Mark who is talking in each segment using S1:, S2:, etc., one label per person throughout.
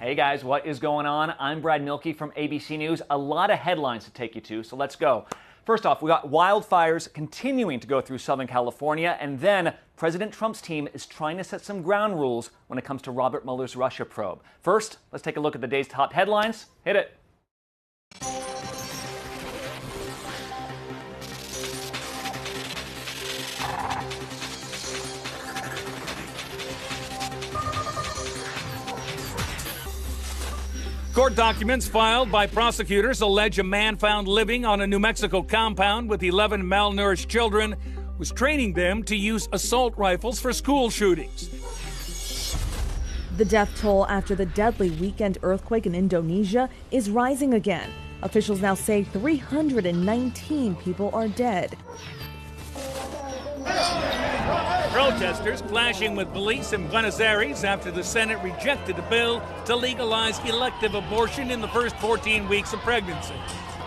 S1: Hey guys, what is going on? I'm Brad Milkey from ABC News. A lot of headlines to take you to, so let's go. First off, we got wildfires continuing to go through Southern California, and then President Trump's team is trying to set some ground rules when it comes to Robert Mueller's Russia probe. First, let's take a look at the day's top headlines. Hit it.
S2: Court documents filed by prosecutors allege a man found living on a New Mexico compound with 11 malnourished children was training them to use assault rifles for school shootings.
S3: The death toll after the deadly weekend earthquake in Indonesia is rising again. Officials now say 319 people are dead.
S2: Protesters clashing with police in Buenos Aires after the Senate rejected a bill to legalize elective abortion in the first 14 weeks of pregnancy.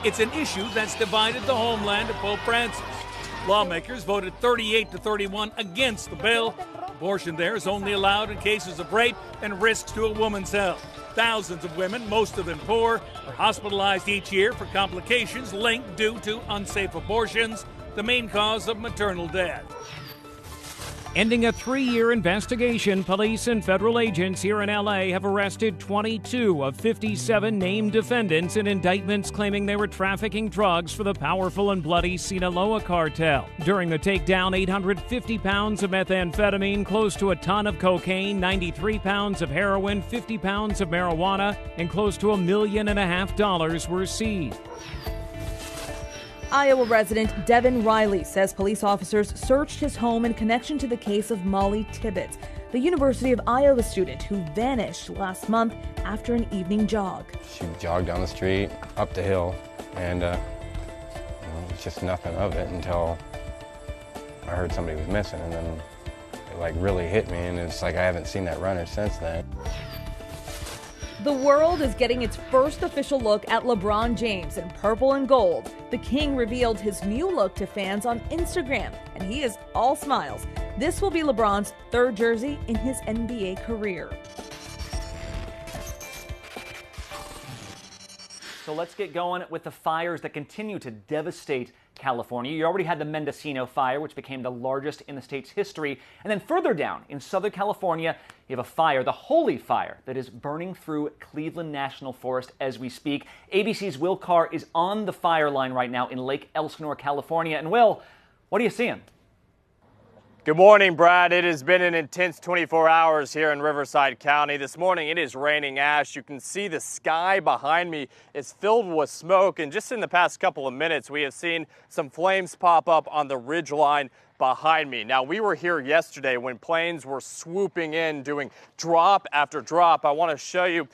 S2: It's an issue that's divided the homeland of Pope Francis. Lawmakers voted 38-31 against the bill. Abortion there is only allowed in cases of rape and risks to a woman's health. Thousands of women, most of them poor, are hospitalized each year for complications linked due to unsafe abortions, the main cause of maternal death.
S4: Ending a 3-year investigation, police and federal agents here in L.A. have arrested 22 of 57 named defendants in indictments claiming they were trafficking drugs for the powerful and bloody Sinaloa cartel. During the takedown, 850 pounds of methamphetamine, close to a ton of cocaine, 93 pounds of heroin, 50 pounds of marijuana, and close to $1.5 million were seized.
S3: Iowa resident Devin Riley says police officers searched his home in connection to the case of Molly Tibbetts, the University of Iowa student who vanished last month after an evening jog.
S5: She jogged down the street, up the hill, and just nothing of it until I heard somebody was missing, and then it really hit me, and it's like I haven't seen that runner since then.
S3: The world is getting its first official look at LeBron James in purple and gold. The King revealed his new look to fans on Instagram, and he is all smiles. This will be LeBron's third jersey in his NBA career.
S1: So let's get going with the fires that continue to devastate California. You already had the Mendocino fire, which became the largest in the state's history. And then further down in Southern California, you have a fire, the Holy Fire, that is burning through Cleveland National Forest as we speak. ABC's Will Carr is on the fire line right now in Lake Elsinore, California. And Will, what are you seeing?
S6: Good morning, Brad. It has been an intense 24 hours here in Riverside County. This morning it is raining ash. You can see the sky behind me is filled with smoke. And just in the past couple of minutes, we have seen some flames pop up on the ridgeline behind me. Now, we were here yesterday when planes were swooping in, doing drop after drop. I want to show you,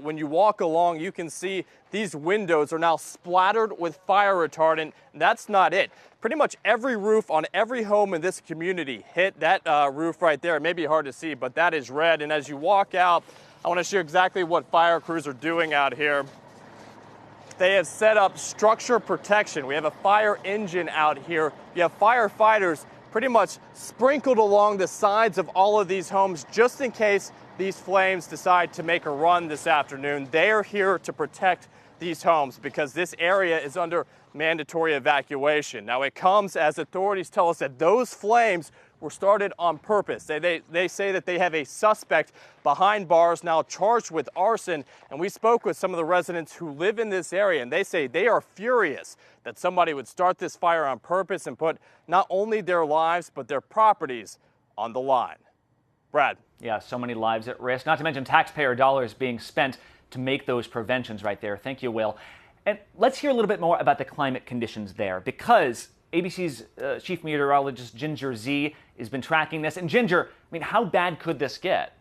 S6: when you walk along, you can see these windows are now splattered with fire retardant. That's not it. Pretty much every roof on every home in this community hit. That roof right there, it may be hard to see, but that is red. And as you walk out, I want to show you exactly what fire crews are doing out here. They have set up structure protection. We have a fire engine out here. You have firefighters pretty much sprinkled along the sides of all of these homes just in case these flames decide to make a run this afternoon. They are here to protect these homes because this area is under mandatory evacuation. Now, it comes as authorities tell us that those flames were started on purpose. They say that they have a suspect behind bars now charged with arson. And we spoke with some of the residents who live in this area, and they say they are furious that somebody would start this fire on purpose and put not only their lives, but their properties on the line. Brad.
S1: Yeah, so many lives at risk, not to mention taxpayer dollars being spent to make those preventions right there. Thank you, Will. And let's hear a little bit more about the climate conditions there, because ABC's chief meteorologist Ginger Z has been tracking this. And Ginger, how bad could this get?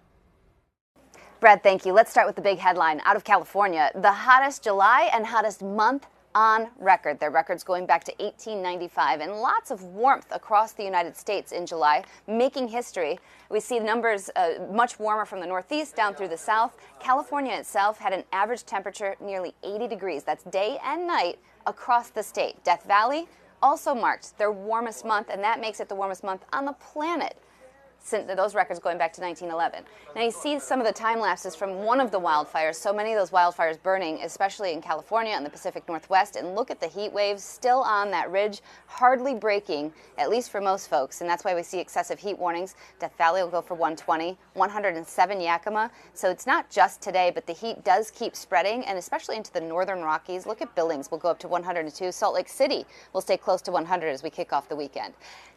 S7: Brad, thank you. Let's start with the big headline out of California. The hottest July and hottest month on record. Their records going back to 1895, and lots of warmth across the United States in July, making history. We see numbers much warmer from the northeast down through the south. California itself had an average temperature nearly 80 degrees. That's day and night across the state. Death Valley also marked their warmest month, and that makes it the warmest month on the planet. those records going back to 1911. Now you see some of the time lapses from one of the wildfires, so many of those wildfires burning, especially in California and the Pacific Northwest, and look at the heat waves still on that ridge, hardly breaking, at least for most folks, and that's why we see excessive heat warnings. Death Valley will go for 120, 107 Yakima, so it's not just today, but the heat does keep spreading, and especially into the northern Rockies. Look at Billings, will go up to 102. Salt Lake City will stay close to 100 as we kick off the weekend.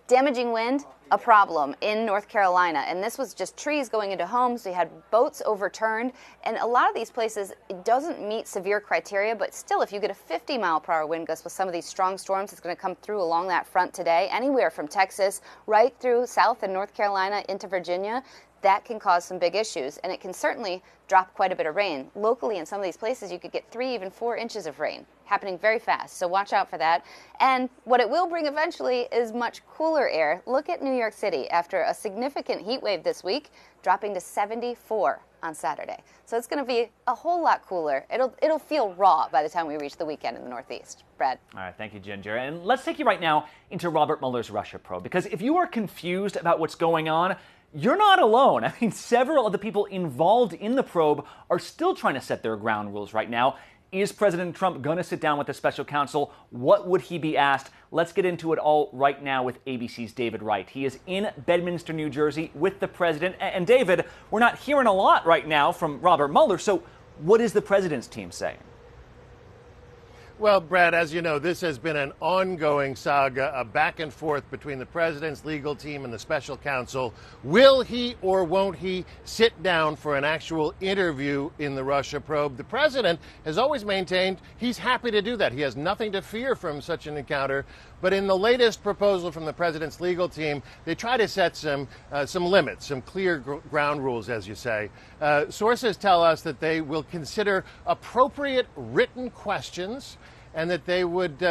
S7: Damaging wind, a problem in North Carolina, and this was just trees going into homes. We had boats overturned, and a lot of these places, it doesn't meet severe criteria, but still, if you get a 50-mile-per-hour wind gust with some of these strong storms, it's going to come through along that front today, anywhere from Texas right through South and North Carolina into Virginia. That can cause some big issues, and it can certainly drop quite a bit of rain. Locally, in some of these places, you could get 3, even 4 inches of rain happening very fast, so watch out for that. And what it will bring eventually is much cooler air. Look at New York City after a significant heat wave this week, dropping to 74 on Saturday. So it's going to be a whole lot cooler. It'll feel raw by the time we reach the weekend in the Northeast. Brad.
S1: All right, thank you, Ginger. And let's take you right now into Robert Mueller's Russia probe, because if you are confused about what's going on, you're not alone. I mean, several of the people involved in the probe are still trying to set their ground rules right now. Is President Trump going to sit down with the special counsel? What would he be asked? Let's get into it all right now with ABC's David Wright. He is in Bedminster, New Jersey with the president. And David, we're not hearing a lot right now from Robert Mueller. So what is the president's team saying?
S8: Well, Brad, as you know, this has been an ongoing saga, a back and forth between the president's legal team and the special counsel. Will he or won't he sit down for an actual interview in the Russia probe? The president has always maintained he's happy to do that. He has nothing to fear from such an encounter. But in the latest proposal from the president's legal team, they try to set some limits, some clear ground rules, as you say. Sources tell us that they will consider appropriate written questions and that they would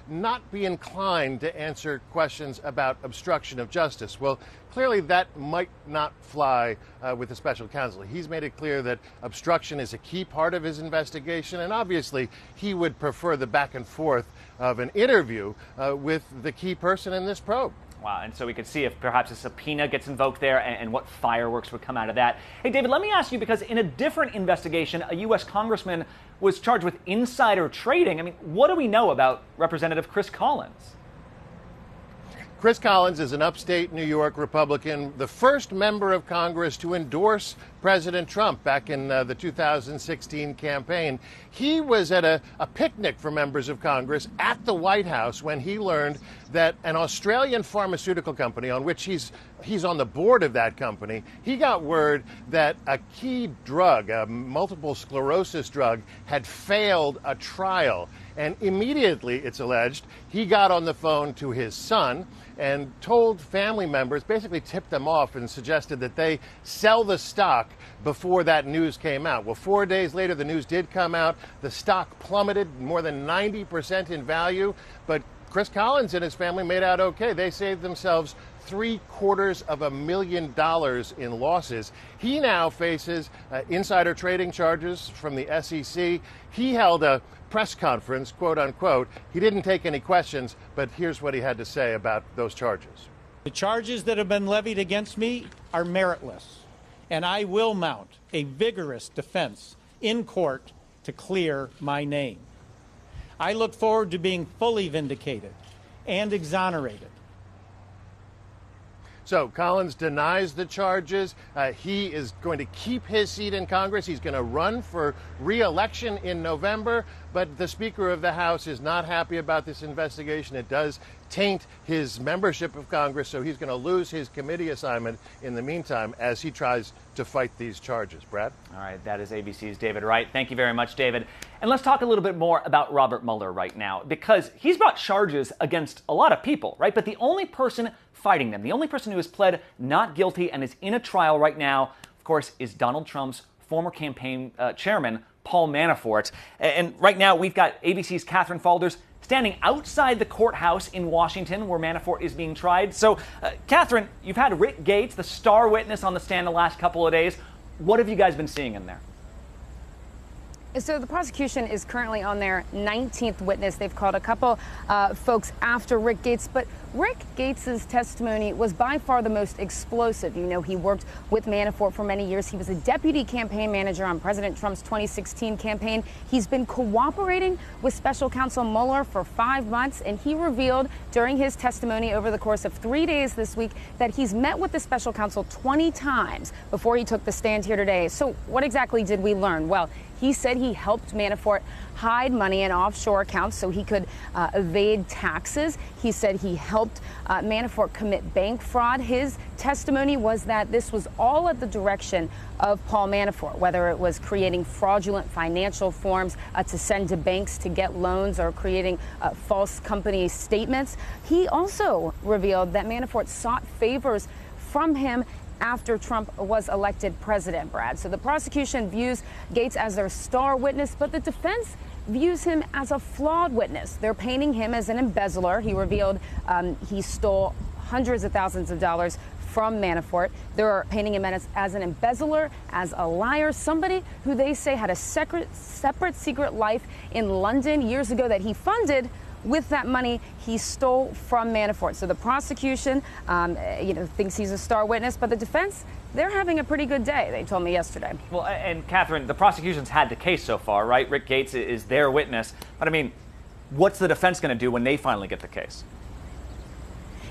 S8: not be inclined to answer questions about obstruction of justice. Well, clearly that might not fly with the special counsel. He's made it clear that obstruction is a key part of his investigation, and obviously he would prefer the back and forth of an interview with the key person in this probe.
S1: Wow, and so we could see if perhaps a subpoena gets invoked there and what fireworks would come out of that. Hey, David, let me ask you, because in a different investigation, a U.S. congressman was charged with insider trading. I mean, what do we know about Representative Chris Collins?
S8: Chris Collins is an upstate New York Republican, the first member of Congress to endorse President Trump back in the 2016 campaign. He was at a picnic for members of Congress at the White House when he learned that an Australian pharmaceutical company, on which he's on the board of that company, he got word that a key drug, a multiple sclerosis drug, had failed a trial. And immediately, it's alleged, he got on the phone to his son and told family members, basically tipped them off and suggested that they sell the stock before that news came out. Well, 4 days later, the news did come out. The stock plummeted more than 90% in value, but Chris Collins and his family made out okay. They saved themselves $750,000 in losses. He now faces insider trading charges from the SEC. He held a press conference, quote unquote. He didn't take any questions, but here's what he had to say about those charges.
S9: The charges that have been levied against me are meritless, and I will mount a vigorous defense in court to clear my name. I look forward to being fully vindicated and exonerated.
S8: So Collins denies the charges. He is going to keep his seat in Congress. He's going to run for re-election in November. But the Speaker of the House is not happy about this investigation. It does taint his membership of Congress, so he's going to lose his committee assignment in the meantime as he tries to fight these charges. Brad?
S1: All right, that is ABC's David Wright. Thank you very much, David. And let's talk a little bit more about Robert Mueller right now, because he's brought charges against a lot of people, right? But the only person fighting them, the only person who has pled not guilty and is in a trial right now, of course, is Donald Trump's former campaign chairman, Paul Manafort. And right now, we've got ABC's Catherine Falders standing outside the courthouse in Washington where Manafort is being tried. So, Catherine, you've had Rick Gates, the star witness, on the stand the last couple of days. What have you guys been seeing in there?
S10: So the prosecution is currently on their 19th witness. They've called a couple folks after Rick Gates, but Rick Gates's testimony was by far the most explosive. You know, he worked with Manafort for many years. He was a deputy campaign manager on President Trump's 2016 campaign. He's been cooperating with special counsel Mueller for 5 months, and he revealed during his testimony over the course of 3 days this week that he's met with the special counsel 20 times before he took the stand here today. So what exactly did we learn? Well, he said he helped Manafort hide money in offshore accounts so he could evade taxes. He said he helped Manafort commit bank fraud. His testimony was that this was all at the direction of Paul Manafort, whether it was creating fraudulent financial forms to send to banks to get loans or creating false company statements. He also revealed that Manafort sought favors from him after Trump was elected president, Brad. So the prosecution views Gates as their star witness, but the defense views him as a flawed witness. They're painting him as an embezzler. He revealed he stole hundreds of thousands of dollars from Manafort. They're painting him as an embezzler, as a liar, somebody who they say had a separate secret life in London years ago that he funded with that money he stole from Manafort. So the prosecution, thinks he's a star witness, but the defense, they're having a pretty good day, they told me yesterday.
S1: Well, and Catherine, the prosecution's had the case so far, right? Rick Gates is their witness. But I mean, what's the defense going to do when they finally get the case?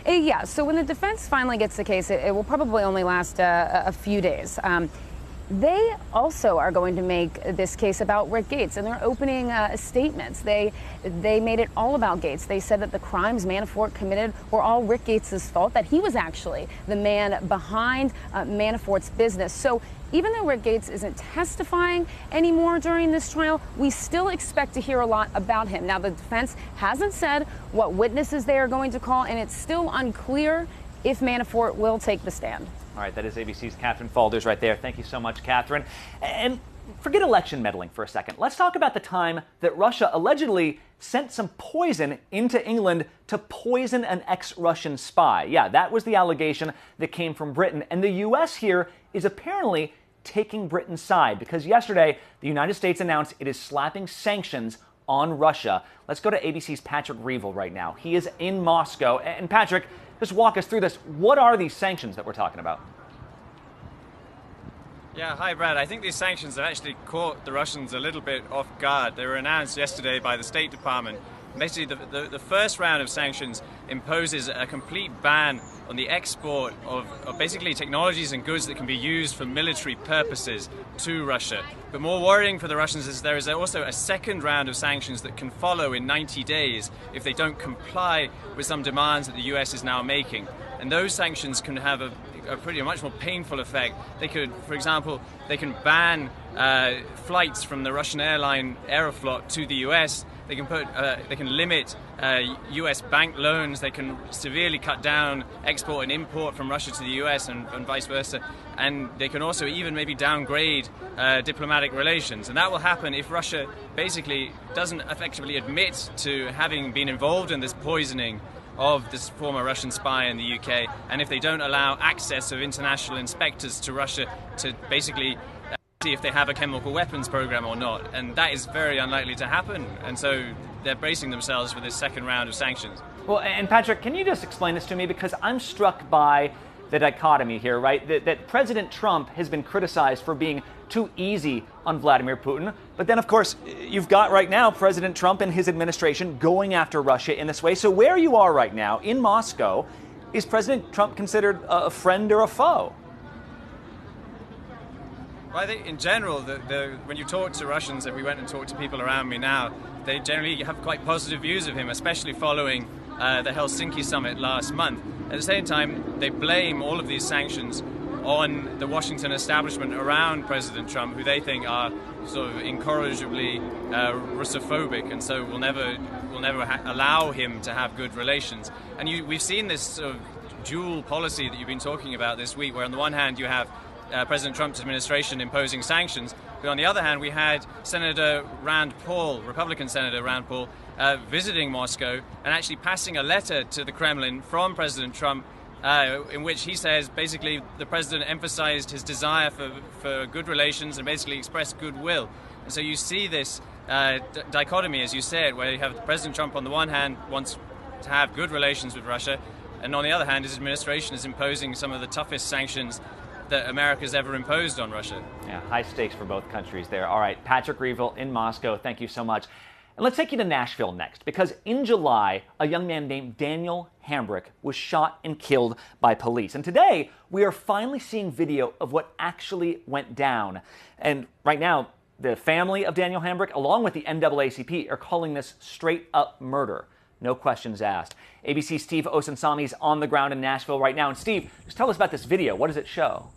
S10: Yeah, so when the defense finally gets the case, it will probably only last a few days. They also are going to make this case about Rick Gates, and they're opening statements. They made it all about Gates. They said that the crimes Manafort committed were all Rick Gates' fault, that he was actually the man behind Manafort's business. So even though Rick Gates isn't testifying anymore during this trial, we still expect to hear a lot about him. Now, the defense hasn't said what witnesses they are going to call, and it's still unclear if Manafort will take the stand.
S1: All right, that is ABC's Catherine Faulders right there. Thank you so much, Catherine. And forget election meddling for a second. Let's talk about the time that Russia allegedly sent some poison into England to poison an ex-Russian spy. Yeah, that was the allegation that came from Britain. And the U.S. here is apparently taking Britain's side because yesterday the United States announced it is slapping sanctions on Russia. Let's go to ABC's Patrick Reevell right now. He is in Moscow. And Patrick, just walk us through this. What are these sanctions that we're talking about?
S11: Yeah, hi Brad. I think these sanctions have actually caught the Russians a little bit off guard. They were announced yesterday by the State Department. Basically, the first round of sanctions imposes a complete ban on the export of basically technologies and goods that can be used for military purposes to Russia. But more worrying for the Russians is there is also a second round of sanctions that can follow in 90 days if they don't comply with some demands that the US is now making. And those sanctions can have a pretty much more painful effect. They could, for example, they can ban flights from the Russian airline Aeroflot to the US. They can limit U.S. bank loans. They can severely cut down export and import from Russia to the U.S. and vice versa. And they can also even maybe downgrade diplomatic relations. And that will happen if Russia basically doesn't effectively admit to having been involved in this poisoning of this former Russian spy in the UK, and if they don't allow access of international inspectors to Russia to basically see if they have a chemical weapons program or not. And that is very unlikely to happen. And so they're bracing themselves for this second round of sanctions.
S1: Well, and Patrick, can you just explain this to me? Because I'm struck by the dichotomy here, right? That President Trump has been criticized for being too easy on Vladimir Putin. But then, of course, you've got right now President Trump and his administration going after Russia in this way. So where you are right now in Moscow, is President Trump considered a friend or a foe?
S11: Well, I think in general, when you talk to Russians, if we went and talked to people around me now, they generally have quite positive views of him, especially following the Helsinki summit last month. At the same time, they blame all of these sanctions on the Washington establishment around President Trump, who they think are sort of incorrigibly Russophobic, and so will never allow him to have good relations. And we've seen this sort of dual policy that you've been talking about this week, where on the one hand you have President Trump's administration imposing sanctions, but on the other hand we had Senator Rand Paul, Republican Senator Rand Paul, visiting Moscow and actually passing a letter to the Kremlin from President Trump in which he says basically the president emphasized his desire for good relations and basically expressed goodwill. And so you see this dichotomy, as you said, where you have President Trump on the one hand wants to have good relations with Russia, and on the other hand, his administration is imposing some of the toughest sanctions that America's ever imposed on Russia.
S1: Yeah, high stakes for both countries there. All right, Patrick Reevell in Moscow, thank you so much. And let's take you to Nashville next, because in July, a young man named Daniel Hambrick was shot and killed by police. And today, we are finally seeing video of what actually went down. And right now, the family of Daniel Hambrick, along with the NAACP, are calling this straight-up murder. No questions asked. ABC's Steve Osunsami is on the ground in Nashville right now. And Steve, just tell us about this video. What does it show?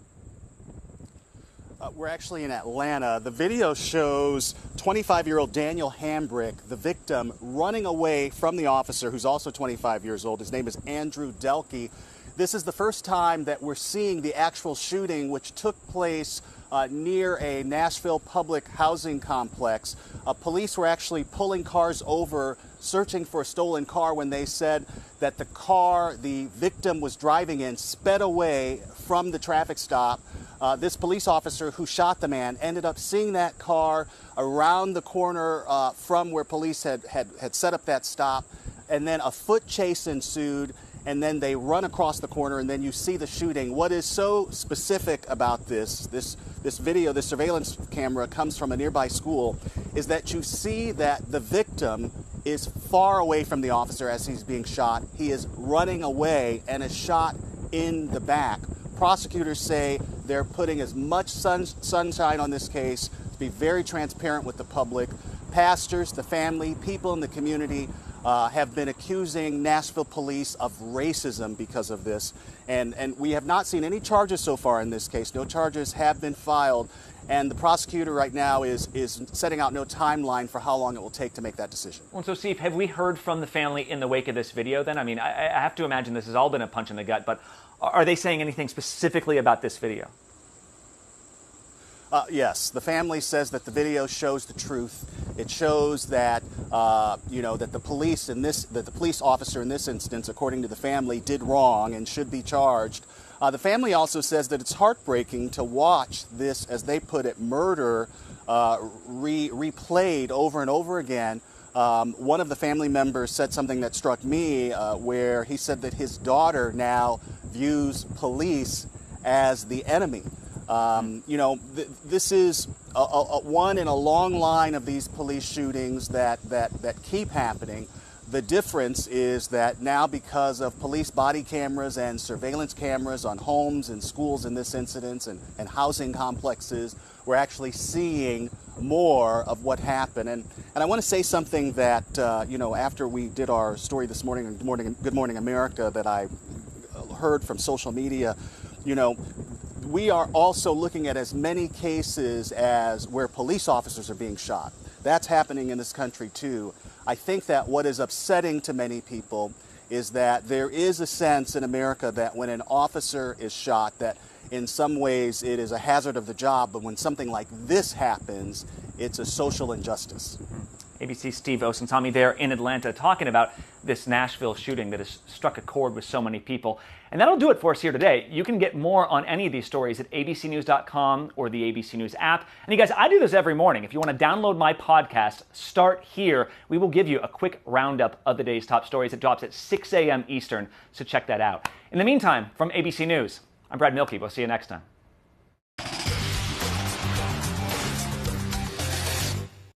S12: We're actually in Atlanta. The video shows 25-year-old Daniel Hambrick, the victim, running away from the officer, who's also 25 years old. His name is Andrew Delkey. This is the first time that we're seeing the actual shooting, which took place near a Nashville public housing complex. Police were actually pulling cars over, searching for a stolen car, when they said that the car the victim was driving in sped away from the traffic stop. This police officer who shot the man ended up seeing that car around the corner from where police had set up that stop, and then a foot chase ensued, and then they run across the corner, and then you see the shooting. What is so specific about this video, this surveillance camera comes from a nearby school, is that you see that the victim is far away from the officer as he's being shot. He is running away and is shot in the back. Prosecutors say they're putting as much sunshine on this case to be very transparent with the public. Pastors, the family, people in the community have been accusing Nashville police of racism because of this. And we have not seen any charges so far in this case. No charges have been filed. And the prosecutor right now is setting out no timeline for how long it will take to make that decision.
S1: Well, so Steve, have we heard from the family in the wake of this video then? I mean, I have to imagine this has all been a punch in the gut, but are they saying anything specifically about this video?
S12: Yes, the family says that the video shows the truth. It shows that that the police officer in this instance, according to the family, did wrong and should be charged. The family also says that it's heartbreaking to watch this, as they put it, murder replayed over and over again. One of the family members said something that struck me, where he said that his daughter now views police as the enemy. This is one in a long line of these police shootings that keep happening. The difference is that now, because of police body cameras and surveillance cameras on homes and schools in this incident and housing complexes, we're actually seeing more of what happened. And I want to say something that, after we did our story this morning on Good Morning America, that I heard from social media, we are also looking at as many cases as where police officers are being shot. That's happening in this country too. I think that what is upsetting to many people is that there is a sense in America that when an officer is shot, that in some ways it is a hazard of the job, but when something like this happens, it's a social injustice.
S1: ABC Steve Osunsami there in Atlanta talking about this Nashville shooting that has struck a chord with so many people. And that'll do it for us here today. You can get more on any of these stories at abcnews.com or the ABC News app. And you guys, I do this every morning. If you want to download my podcast, start here. We will give you a quick roundup of the day's top stories. It drops at 6 a.m. Eastern, so check that out. In the meantime, from ABC News, I'm Brad Milkey. We'll see you next time.